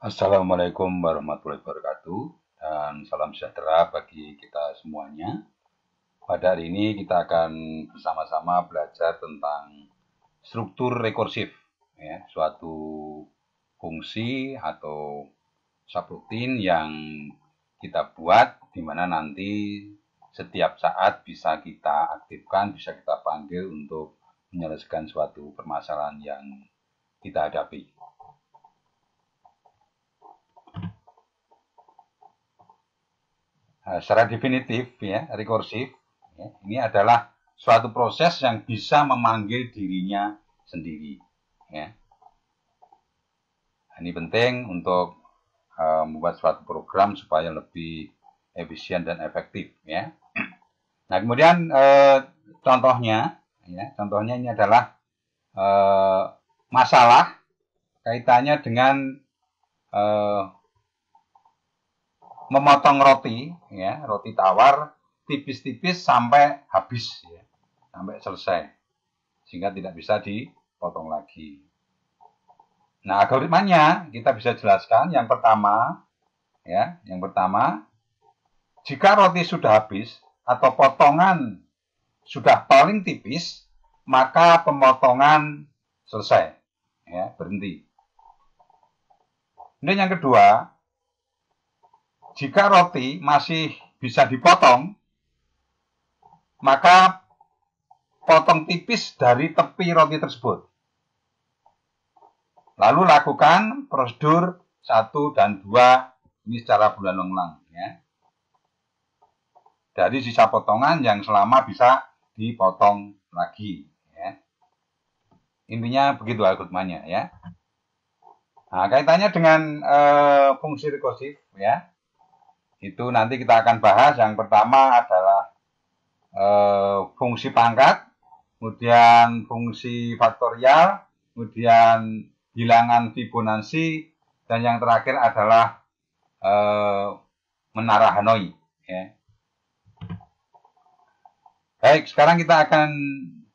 Assalamualaikum warahmatullahi wabarakatuh dan salam sejahtera bagi kita semuanya. Pada hari ini kita akan bersama-sama belajar tentang struktur rekursif, ya, suatu fungsi atau subroutine yang kita buat di mana nanti setiap saat bisa kita aktifkan, bisa kita panggil untuk menyelesaikan suatu permasalahan yang kita hadapi. Secara definitif, ya, rekursif, ya, ini adalah suatu proses yang bisa memanggil dirinya sendiri. Ya. Ini penting untuk membuat suatu program supaya lebih efisien dan efektif. Ya. Nah, kemudian contohnya ini adalah masalah kaitannya dengan memotong roti, ya, roti tawar tipis-tipis sampai habis, ya, sampai selesai, sehingga tidak bisa dipotong lagi. Nah, algoritmanya kita bisa jelaskan. Yang pertama, jika roti sudah habis atau potongan sudah paling tipis, maka pemotongan selesai, ya, berhenti. Kemudian yang kedua, jika roti masih bisa dipotong, maka potong tipis dari tepi roti tersebut. Lalu lakukan prosedur 1 dan 2 ini secara berulang-ulang, ya. Dari sisa potongan yang selama bisa dipotong lagi, ya. Intinya begitu algoritmanya, ya. Nah, kaitannya dengan fungsi rekursif, ya. Itu nanti kita akan bahas. Yang pertama adalah fungsi pangkat, kemudian fungsi faktorial, kemudian bilangan Fibonacci, dan yang terakhir adalah menara Hanoi. Ya. Baik, sekarang kita akan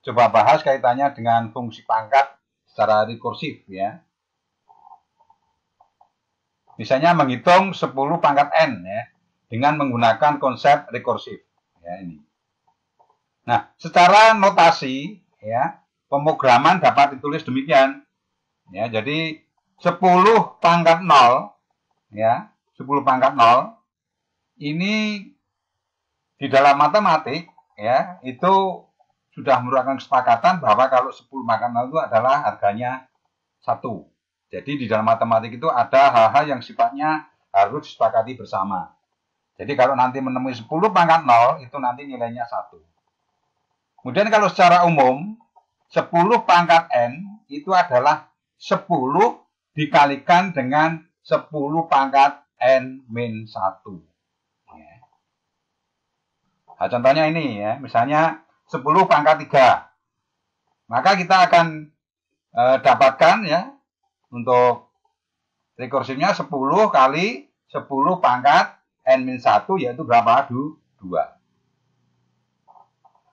coba bahas kaitannya dengan fungsi pangkat secara rekursif, ya. Misalnya menghitung 10 pangkat n, ya, dengan menggunakan konsep rekursif, ya, ini. Nah, secara notasi, ya, pemrograman dapat ditulis demikian, ya. Jadi 10 pangkat 0, ya, 10 pangkat 0 ini di dalam matematik, ya, itu sudah merupakan kesepakatan bahwa kalau 10 pangkat 0 itu adalah harganya 1. Jadi di dalam matematik itu ada hal-hal yang sifatnya harus disepakati bersama. Jadi kalau nanti menemui 10 pangkat 0, itu nanti nilainya 1. Kemudian kalau secara umum, 10 pangkat n itu adalah 10 dikalikan dengan 10 pangkat n min 1. Ya. Nah, contohnya ini, ya, misalnya 10 pangkat 3. Maka kita akan dapatkan, ya, untuk rekursifnya 10 kali 10 pangkat n min 1, yaitu berapa? 2.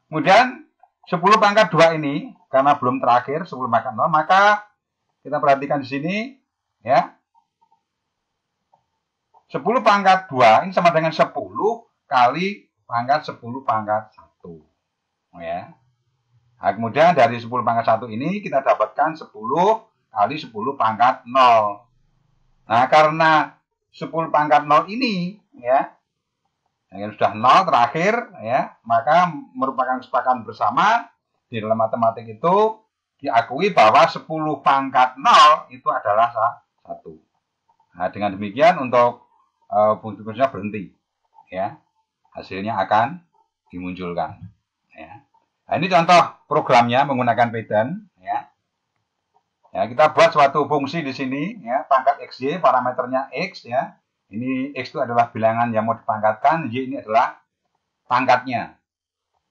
Kemudian 10 pangkat 2 ini, karena belum terakhir 10 pangkat 0, maka kita perhatikan di sini, ya. 10 pangkat 2 ini sama dengan 10 kali pangkat 10 pangkat 1. Ya. Nah, kemudian dari 10 pangkat 1 ini kita dapatkan 10 kali 10 pangkat 0. Nah, karena 10 pangkat 0 ini, ya, yang sudah 0 terakhir, ya, maka merupakan kesepakatan bersama di dalam matematik itu diakui bahwa 10 pangkat 0 itu adalah 1. Nah, dengan demikian untuk fungsi-fungsinya berhenti, ya, hasilnya akan dimunculkan, ya. Nah, ini contoh programnya menggunakan Python, ya. Ya, kita buat suatu fungsi di sini, ya, pangkat xy, parameternya x, ya. Ini x itu adalah bilangan yang mau dipangkatkan, y ini adalah pangkatnya.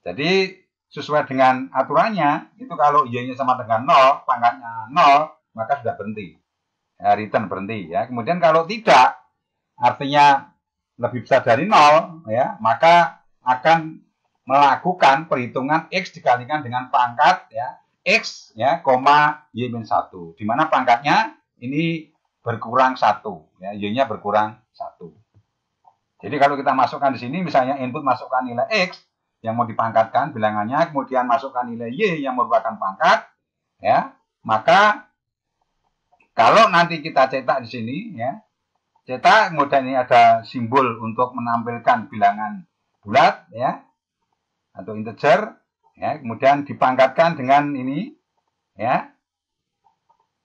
Jadi sesuai dengan aturannya, itu kalau y-nya sama dengan 0, pangkatnya 0, maka sudah berhenti. Ya, return berhenti, ya. Kemudian kalau tidak, artinya lebih besar dari 0, ya, maka akan melakukan perhitungan x dikalikan dengan pangkat, ya, x, ya, koma y min 1. Di mana pangkatnya ini berkurang 1. Ya, Y-nya berkurang 1. Jadi kalau kita masukkan di sini, misalnya input masukkan nilai X yang mau dipangkatkan bilangannya, kemudian masukkan nilai Y yang merupakan pangkat, ya, maka kalau nanti kita cetak di sini, ya, cetak, kemudian ini ada simbol untuk menampilkan bilangan bulat, ya, atau integer, ya, kemudian dipangkatkan dengan ini, ya,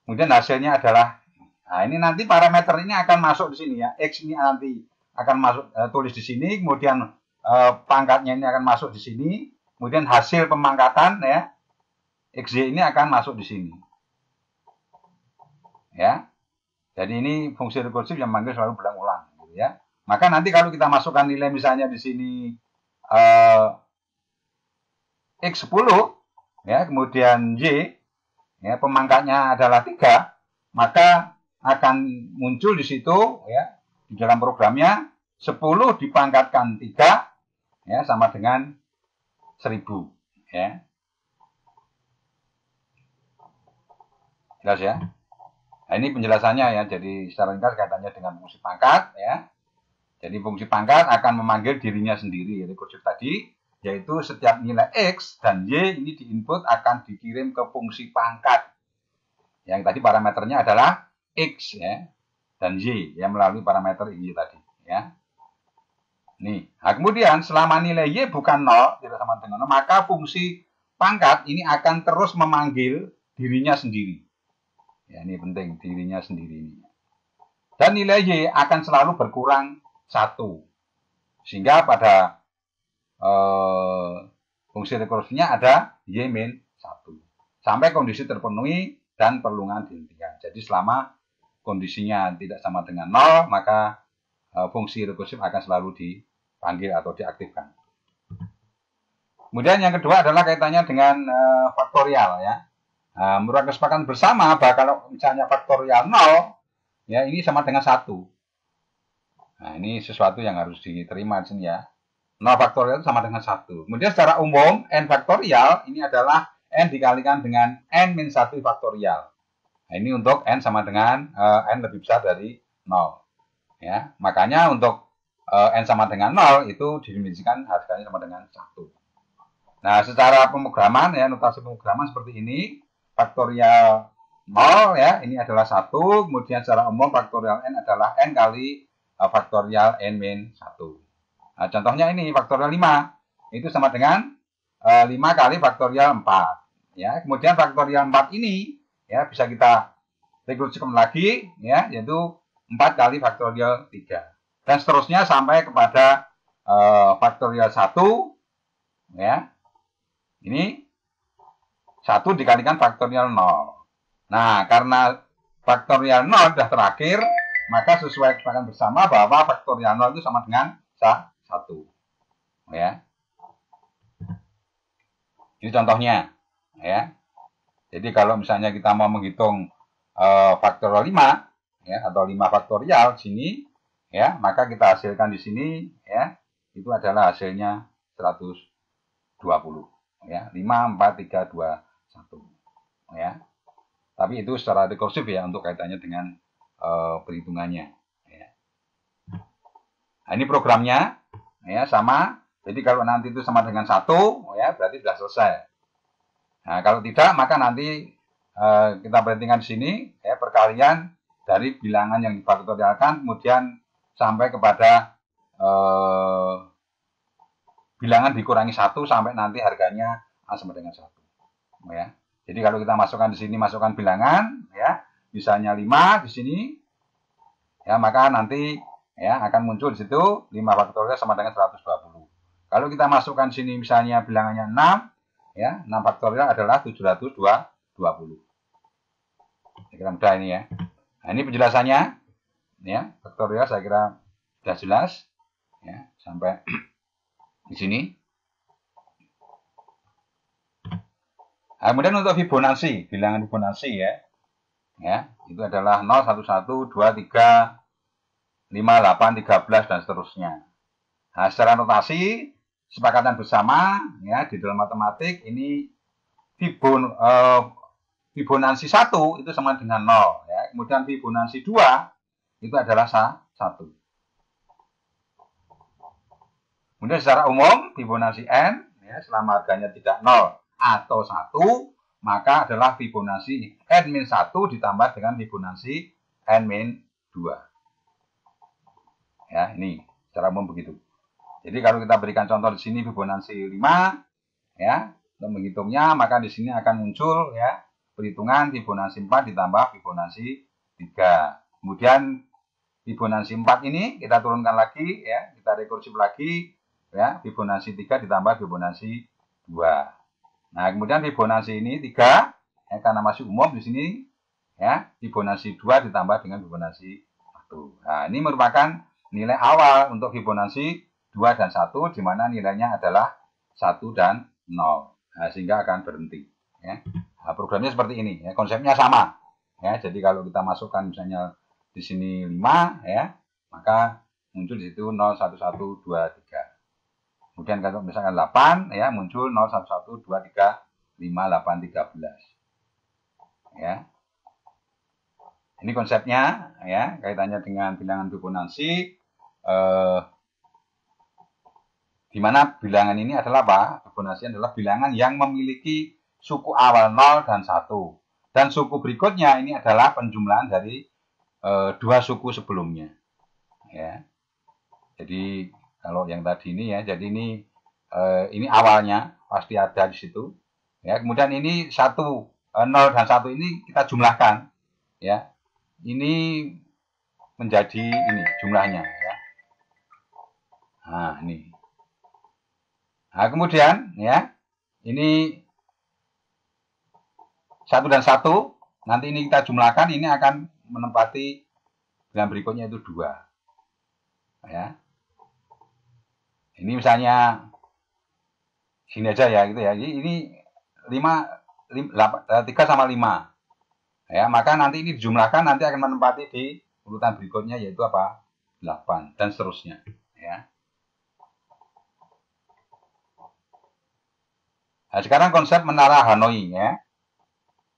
kemudian hasilnya adalah, nah ini nanti parameter ini akan masuk di sini, ya, X ini nanti akan masuk, tulis di sini, kemudian pangkatnya ini akan masuk di sini, kemudian hasil pemangkatan, ya, XY ini akan masuk di sini, ya. Jadi ini fungsi rekursif yang manggil selalu berulang-ulang, gitu ya. Maka nanti kalau kita masukkan nilai misalnya di sini X10, ya, kemudian Y, ya, pemangkatnya adalah 3, maka akan muncul di situ, ya, di dalam programnya 10 dipangkatkan 3, ya, sama dengan 1000, ya. Jelas ya? Nah, ini penjelasannya, ya. Jadi secara ringkas kaitannya dengan fungsi pangkat, ya. Jadi fungsi pangkat akan memanggil dirinya sendiri, rekursif tadi, yaitu setiap nilai X dan Y ini diinput akan dikirim ke fungsi pangkat. Yang tadi parameternya adalah X, ya, dan Y, yang melalui parameter Y tadi, ya. Nih, nah kemudian selama nilai Y bukan 0, tidak sama dengan 0, maka fungsi pangkat ini akan terus memanggil dirinya sendiri. Ya, ini penting, dirinya sendiri ini. Dan nilai Y akan selalu berkurang 1. Sehingga pada fungsi rekursifnya ada Y min 1. Sampai kondisi terpenuhi dan perlungan dihentikan. Jadi selama kondisinya tidak sama dengan 0, maka fungsi rekursif akan selalu dipanggil atau diaktifkan. Kemudian yang kedua adalah kaitannya dengan faktorial, ya. Merupakan kesepakatan bersama bahwa kalau misalnya faktorial 0, ya, ini sama dengan 1. Nah, ini sesuatu yang harus diterima di sini, ya. 0 faktorial itu sama dengan 1. Kemudian secara umum, n faktorial ini adalah n dikalikan dengan n min 1 faktorial. Nah, ini untuk n sama dengan n lebih besar dari 0. Ya, makanya untuk n sama dengan 0 itu didimensikan hasilnya sama dengan 1. Nah, secara pemrograman, ya, notasi pemrograman seperti ini. Faktorial 0, ya, ini adalah 1, kemudian secara umum faktorial n adalah n kali faktorial n min 1. Nah, contohnya ini faktorial 5, itu sama dengan 5 kali faktorial 4. Ya, kemudian faktorial 4 ini, ya, bisa kita rekursifkan lagi, ya, yaitu 4 kali faktorial 3. Dan seterusnya sampai kepada faktorial 1, ya, ini 1 dikalikan faktorial 0. Nah, karena faktorial 0 sudah terakhir, maka sesuai kesepakatan bersama bahwa faktorial 0 itu sama dengan 1. Ya. Ini contohnya, ya. Jadi kalau misalnya kita mau menghitung faktorial 5, ya, atau 5 faktorial sini, ya, maka kita hasilkan di sini, ya, itu adalah hasilnya 120. Ya, 5, 4, 3, 2, 1. Ya. Tapi itu secara rekursif, ya, untuk kaitannya dengan perhitungannya. Ya. Nah, ini programnya, ya, sama. Jadi kalau nanti itu sama dengan 1, ya, berarti sudah selesai. Nah, kalau tidak, maka nanti kita berhentikan di sini, ya, perkalian dari bilangan yang difaktorialkan, kemudian sampai kepada bilangan dikurangi 1 sampai nanti harganya sama dengan 1. Ya. Jadi kalau kita masukkan di sini, masukkan bilangan, ya, misalnya 5 di sini, ya, maka nanti, ya, akan muncul di situ 5 faktorial sama dengan 120. Kalau kita masukkan di sini misalnya bilangannya 6, ya, 6 faktorial adalah 720. Saya kira mudah ini, ya. Nah, ini penjelasannya, ya, faktorial saya kira sudah jelas, ya, sampai di sini. Nah, kemudian untuk Fibonacci, bilangan Fibonacci, ya, itu adalah 0, 1, 1, 2, 3, 5, 8, 13, dan seterusnya. Nah, secara notasi, kesepakatan bersama, ya, di dalam matematik ini Fibonacci 1 itu sama dengan 0 ya. Kemudian Fibonacci 2 itu adalah 1. Kemudian secara umum Fibonacci n ya, selama harganya tidak 0 atau 1, maka adalah Fibonacci n-1 ditambah dengan Fibonacci n-2. Ya, ini secara umum begitu. Jadi kalau kita berikan contoh di sini Fibonacci 5 ya, untuk menghitungnya maka di sini akan muncul ya perhitungan Fibonacci 4 ditambah Fibonacci 3. Kemudian Fibonacci 4 ini kita turunkan lagi ya, kita rekursif lagi ya, Fibonacci 3 ditambah Fibonacci 2. Nah, kemudian Fibonacci ini 3 ya, karena masih umum di sini ya, Fibonacci 2 ditambah dengan Fibonacci 1. Nah, ini merupakan nilai awal untuk Fibonacci 2 dan 1 di mana nilainya adalah 1 dan 0. Nah, sehingga akan berhenti ya. Nah, programnya seperti ini ya, konsepnya sama ya. Jadi kalau kita masukkan misalnya di sini 5 ya, maka muncul di situ 0, 1, 1, 2, 3. Kemudian kalau misalkan 8 ya, muncul 0, 1, 1, 2, 3, 5, 8, 13. Ya. Ini konsepnya ya, kaitannya dengan bilangan Fibonacci di mana bilangan ini adalah apa? Fibonacci adalah bilangan yang memiliki suku awal 0 dan 1. Dan suku berikutnya ini adalah penjumlahan dari dua suku sebelumnya. Ya. Jadi kalau yang tadi ini ya, jadi ini awalnya pasti ada di situ. Ya, kemudian ini 1, 0 dan 1 ini kita jumlahkan. Ya. Ini menjadi ini jumlahnya ya. Nah, ini. Nah, kemudian ya, ini 1 dan 1, nanti ini kita jumlahkan, ini akan menempati bilangan berikutnya itu 2. Ya. Ini misalnya sini aja ya gitu ya. Ini 3 sama 5. Ya, maka nanti ini dijumlahkan nanti akan menempati di urutan berikutnya yaitu apa? 8 dan seterusnya, ya. Nah, sekarang konsep menara Hanoi ya.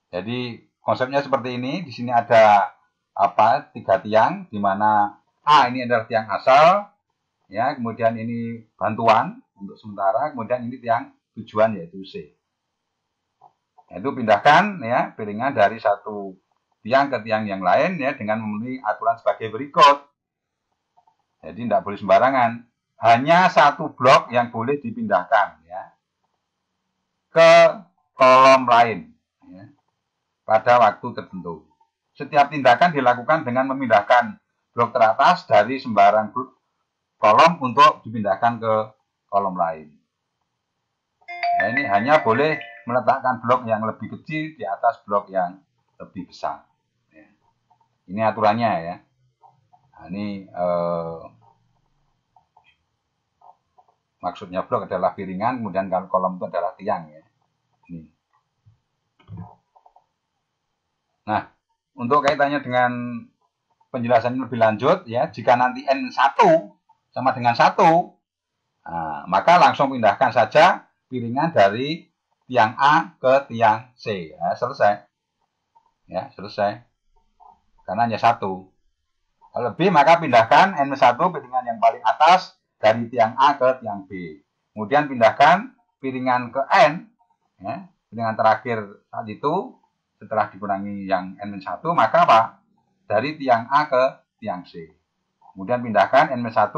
Jadi konsepnya seperti ini, di sini ada apa? 3 tiang di mana A ini adalah tiang asal ya, kemudian ini bantuan untuk sementara, kemudian ini tiang tujuan yaitu C. Itu pindahkan ya piringan dari satu tiang ke tiang yang lain ya dengan memenuhi aturan sebagai berikut. Jadi tidak boleh sembarangan. Hanya satu blok yang boleh dipindahkan ya ke kolom lain ya, pada waktu tertentu. Setiap tindakan dilakukan dengan memindahkan blok teratas dari sembarang kolom untuk dipindahkan ke kolom lain. Nah, ini hanya boleh meletakkan blok yang lebih kecil di atas blok yang lebih besar. Ya. Ini aturannya ya. Nah, ini maksudnya blok adalah piringan, kemudian kalau kolom itu adalah tiang ya. Ini. Nah, untuk kaitannya dengan penjelasan lebih lanjut ya, jika nanti N1 sama dengan 1, nah, maka langsung pindahkan saja piringan dari tiang A ke tiang C. Ya, selesai. Ya, selesai. Karena hanya 1. Kalau lebih maka pindahkan N1 piringan yang paling atas dari tiang A ke tiang B. Kemudian pindahkan piringan ke N, ya, piringan terakhir saat itu setelah dikurangi yang N-1 maka apa? Dari tiang A ke tiang C. Kemudian pindahkan N-1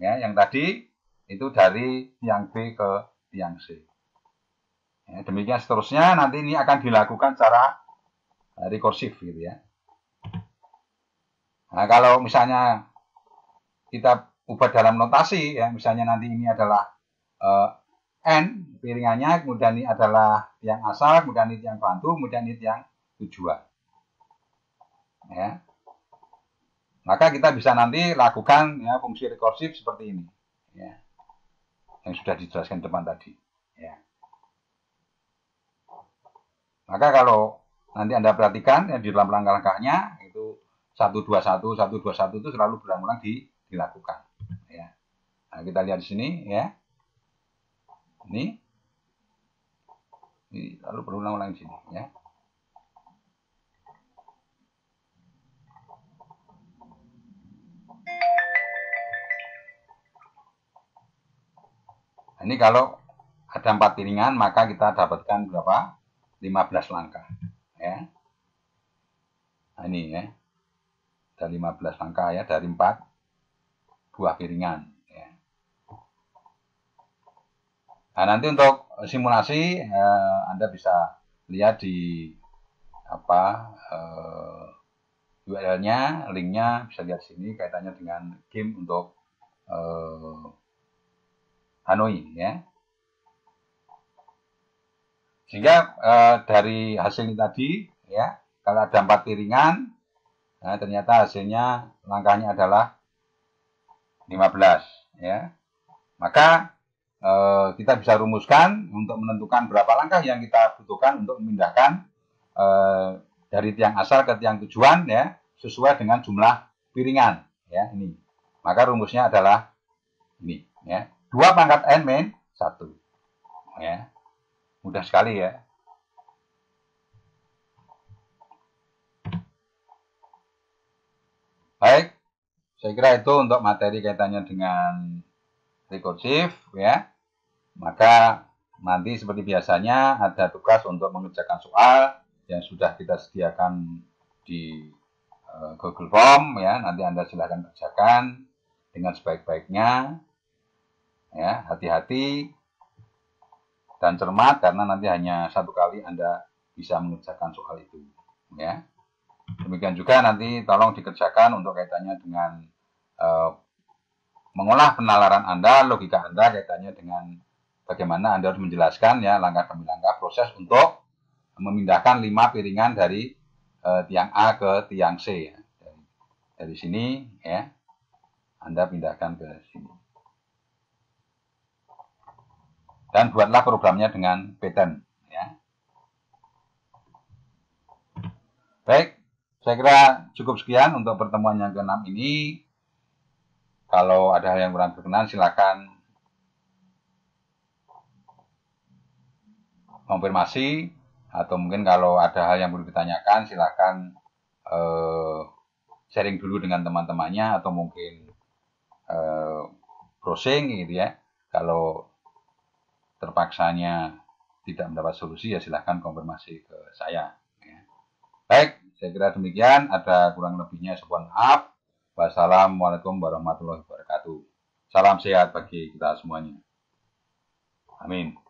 ya, yang tadi itu dari tiang B ke tiang C. Ya, demikian seterusnya, nanti ini akan dilakukan secara rekursif gitu ya. Nah, kalau misalnya kita ubah dalam notasi ya, misalnya nanti ini adalah N piringannya, kemudian ini adalah tiang asal, kemudian ini tiang bantu, kemudian ini tiang tujuan. Ya. Maka kita bisa nanti lakukan ya, fungsi rekursif seperti ini. Ya. Yang sudah dijelaskan di depan tadi. Ya. Maka kalau nanti Anda perhatikan ya, di dalam langkah-langkahnya itu 121, 121 itu selalu berulang-ulang dilakukan. Ya. Nah, kita lihat di sini ya. Ini lalu berulang-ulang di sini ya. Ini kalau ada 4 piringan, maka kita dapatkan berapa? 15 langkah. Ya. Nah, ini ya. Ada 15 langkah ya dari 4 buah piringan. Ya. Nah, nanti untuk simulasi Anda bisa lihat di URL-nya, linknya bisa lihat sini kaitannya dengan game untuk Hanoi ya. Sehingga dari hasil ini tadi ya, kalau ada 4 piringan, nah, ternyata hasilnya langkahnya adalah 15 ya. Maka kita bisa rumuskan untuk menentukan berapa langkah yang kita butuhkan untuk memindahkan dari tiang asal ke tiang tujuan ya, sesuai dengan jumlah piringan ya ini. Maka rumusnya adalah ini ya. 2 pangkat n min 1 ya. Mudah sekali ya. Baik, saya kira itu untuk materi kaitannya dengan rekursif ya. Maka nanti seperti biasanya ada tugas untuk mengerjakan soal yang sudah kita sediakan di Google Form ya. Nanti Anda silahkan kerjakan dengan sebaik-baiknya ya. Hati-hati dan cermat karena nanti hanya 1 kali Anda bisa mengerjakan soal itu ya. Demikian juga nanti tolong dikerjakan untuk kaitannya dengan mengolah penalaran Anda, logika Anda kaitannya dengan bagaimana Anda harus menjelaskan ya langkah demi langkah proses untuk memindahkan 5 piringan dari tiang A ke tiang C. Ya. Dari sini ya Anda pindahkan ke sini. Dan buatlah programnya dengan pattern ya. Baik, saya kira cukup sekian untuk pertemuan yang ke-6 ini. Kalau ada hal yang kurang berkenan silakan konfirmasi, atau mungkin kalau ada hal yang perlu ditanyakan silakan sharing dulu dengan teman-temannya, atau mungkin browsing gitu ya. Kalau terpaksanya tidak mendapat solusi ya silahkan konfirmasi ke saya ya. Baik, saya kira demikian. Ada kurang lebihnya mohon maaf. Wassalamualaikum warahmatullahi wabarakatuh. Salam sehat bagi kita semuanya. Amin.